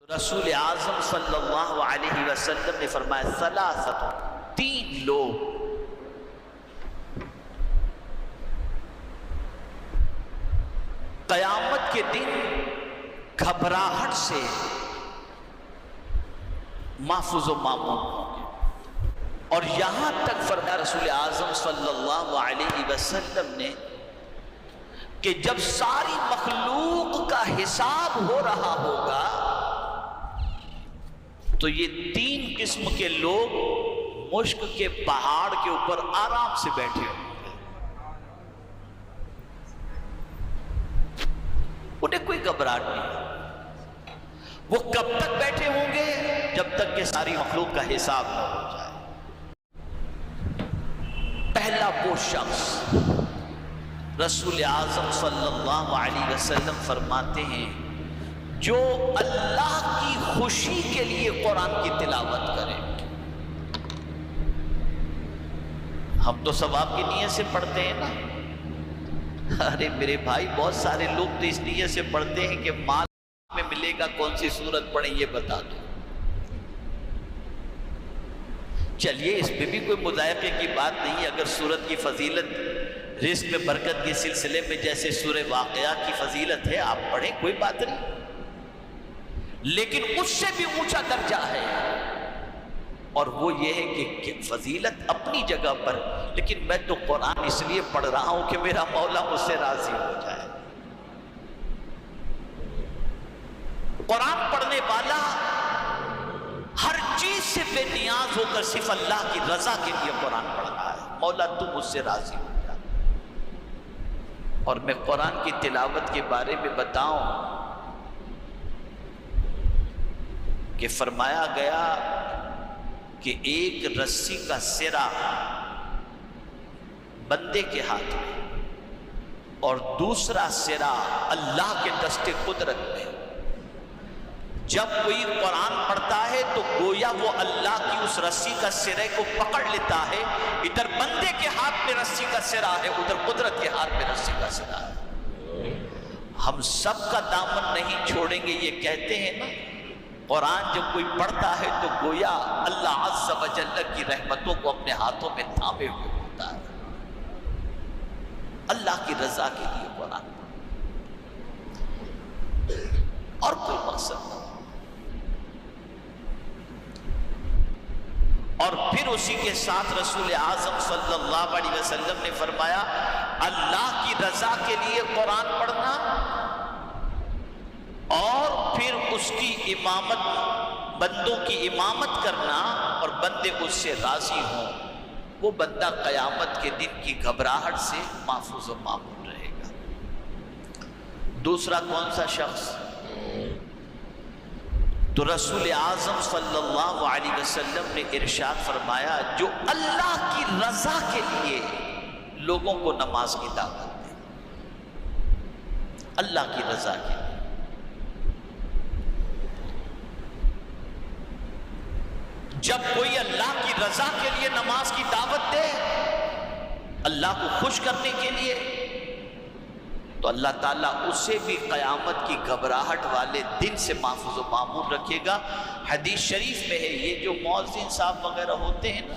رسول اعظم صلی اللہ علیہ وسلم نے فرمایا ثلاثت، تین لوگ قیامت کے دن گھبراہٹ سے محفوظ و مامون ہوں گے. اور یہاں تک فرمایا رسول اعظم صلی اللہ علیہ وسلم نے کہ جب ساری مخلوق کا حساب ہو رہا ہوگا تو یہ تین قسم کے لوگ مشک کے پہاڑ کے اوپر آرام سے بیٹھے ہوں گے. انہیں کوئی گھبراہٹ نہیں. وہ کب تک بیٹھے ہوں گے؟ جب تک کہ ساری مخلوق کا حساب نہ ہو جائے. پہلا وہ شخص رسول اعظم صلی اللہ علیہ وسلم فرماتے ہیں جو اللہ کی خوشی کے لیے قرآن کی تلاوت کرے. ہم تو ثواب کی نیت سے پڑھتے ہیں نا. ارے میرے بھائی، بہت سارے لوگ تو اس نیت سے پڑھتے ہیں کہ مال میں ملے گا، کون سی سورت پڑھیں یہ بتا دو. چلیے اس پہ بھی کوئی مذائقے کی بات نہیں. اگر سورت کی فضیلت رزق میں برکت کے سلسلے میں جیسے سورہ واقعات کی فضیلت ہے، آپ پڑھیں، کوئی بات نہیں. لیکن اس سے بھی اونچا درجہ ہے، اور وہ یہ ہے کہ فضیلت اپنی جگہ پر، لیکن میں تو قرآن اس لیے پڑھ رہا ہوں کہ میرا مولا مجھ سے راضی ہو جائے. قرآن پڑھنے والا ہر چیز سے بے نیاز ہو کر صرف اللہ کی رضا کے لیے قرآن پڑھ رہا ہے. مولا تو مجھ سے راضی ہو جا. اور میں قرآن کی تلاوت کے بارے میں بتاؤں کہ فرمایا گیا کہ ایک رسی کا سرا بندے کے ہاتھ میں اور دوسرا سرا اللہ کے دست قدرت میں. جب کوئی قرآن پڑھتا ہے تو گویا وہ اللہ کی اس رسی کا سرے کو پکڑ لیتا ہے. ادھر بندے کے ہاتھ میں رسی کا سرا ہے، ادھر قدرت کے ہاتھ میں رسی کا سرا ہے. ہم سب کا دامن نہیں چھوڑیں گے. یہ کہتے ہیں نا، قرآن جب کوئی پڑھتا ہے تو گویا اللہ عز و جل کی رحمتوں کو اپنے ہاتھوں میں تھامے ہوئے ہوتا ہے. اللہ کی رضا کے لیے قرآن اور کوئی مقصد نہیں. اور پھر اسی کے ساتھ رسول اعظم صلی اللہ علیہ وسلم نے فرمایا اللہ کی رضا کے لیے قرآن پڑھنا اور پھر اس کی امامت، بندوں کی امامت کرنا اور بندے اس سے راضی ہوں، وہ بندہ قیامت کے دن کی گھبراہٹ سے محفوظ و مامون رہے گا. دوسرا کون سا شخص؟ تو رسول اعظم صلی اللہ علیہ وسلم نے ارشاد فرمایا جو اللہ کی رضا کے لیے لوگوں کو نماز کی دعوت دے. اللہ کی رضا کے لیے. جب کوئی اللہ کی رضا کے لیے نماز کی دعوت دے، اللہ کو خوش کرنے کے لیے، تو اللہ تعالیٰ اسے بھی قیامت کی گھبراہٹ والے دن سے محفوظ و مامون رکھے گا. حدیث شریف میں ہے، یہ جو مؤذن صاحب وغیرہ ہوتے ہیں نا،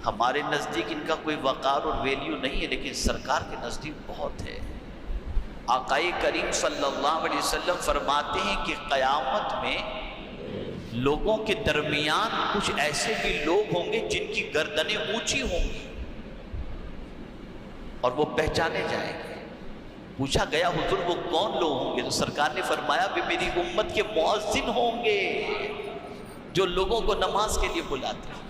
ہمارے نزدیک ان کا کوئی وقار اور ویلیو نہیں ہے، لیکن سرکار کے نزدیک بہت ہے. آقائے کریم صلی اللہ علیہ وسلم فرماتے ہیں کہ قیامت میں لوگوں کے درمیان کچھ ایسے بھی لوگ ہوں گے جن کی گردنیں اونچی ہوں گی اور وہ پہچانے جائیں گے. پوچھا گیا حضور وہ کون لوگ ہوں گے؟ تو سرکار نے فرمایا بھی میری امت کے مؤذن ہوں گے جو لوگوں کو نماز کے لیے بلاتے ہیں.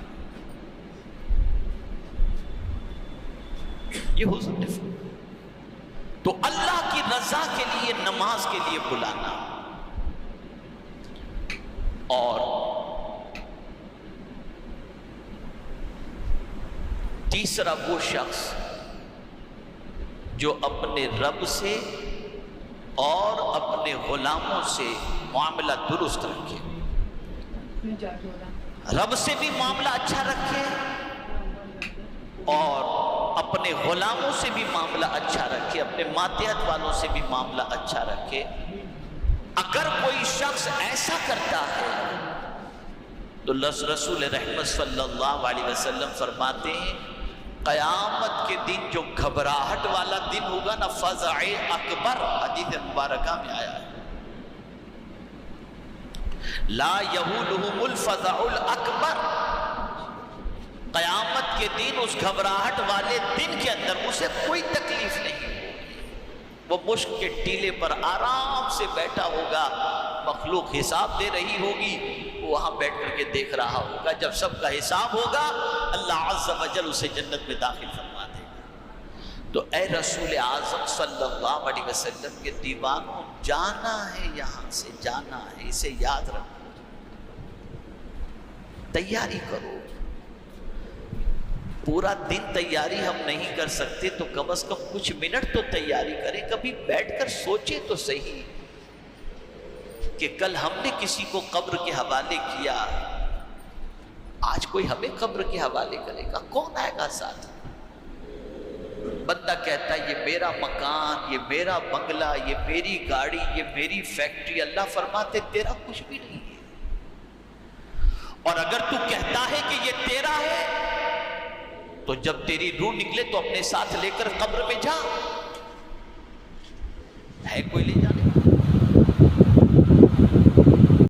یہ حضور نے فرمایا. تو اللہ کی رضا کے لیے نماز کے لیے بلانا. اور تیسرا وہ شخص جو اپنے رب سے اور اپنے غلاموں سے معاملہ درست رکھے. رب سے بھی معاملہ اچھا رکھے اور اپنے غلاموں سے بھی معاملہ اچھا رکھے، اپنے ماتحت والوں سے بھی معاملہ اچھا رکھے. اگر کوئی شخص ایسا کرتا ہے تو رسول رحمت صلی اللہ علیہ وسلم فرماتے ہیں قیامت کے دن جو گھبراہٹ والا دن ہوگا نا، فزع اکبر، حدیث مبارکہ میں آیا ہے، لا یہولہم الفزع الاکبر، قیامت کے دن اس گھبراہٹ والے دن کے اندر اسے کوئی تکلیف نہیں ہوگی، وہ مشک کے ٹیلے پر آرام سے بیٹھا ہوگا، مخلوق حساب دے رہی ہوگی، وہاں بیٹھ کر کے دیکھ رہا ہوگا، جب سب کا حساب ہوگا اللہ عز و جل اسے جنت میں داخل فرما دے گا۔ تو اے رسول اعظم صلی اللہ علیہ وسلم کے دیوانوں، جانا ہے، یہاں سے جانا ہے، اسے یاد رکھو، تیاری کرو۔ پورا دن تیاری ہم نہیں کر سکتے تو کم از کم کچھ منٹ تو تیاری کریں، کبھی بیٹھ کر سوچے تو صحیح کہ کل ہم نے کسی کو قبر کے حوالے کیا، آج کوئی ہمیں قبر کے حوالے کرے گا، کون آئے گا ساتھ؟ بندہ کہتا ہے یہ میرا مکان، یہ میرا بنگلہ، یہ میری گاڑی، یہ میری فیکٹری، اللہ فرماتے تیرا کچھ بھی نہیں ہے۔ اور اگر تو کہتا ہے کہ یہ تیرا ہے تو جب تیری روح نکلے تو اپنے ساتھ لے کر قبر میں جا، ہے کوئی لے جانے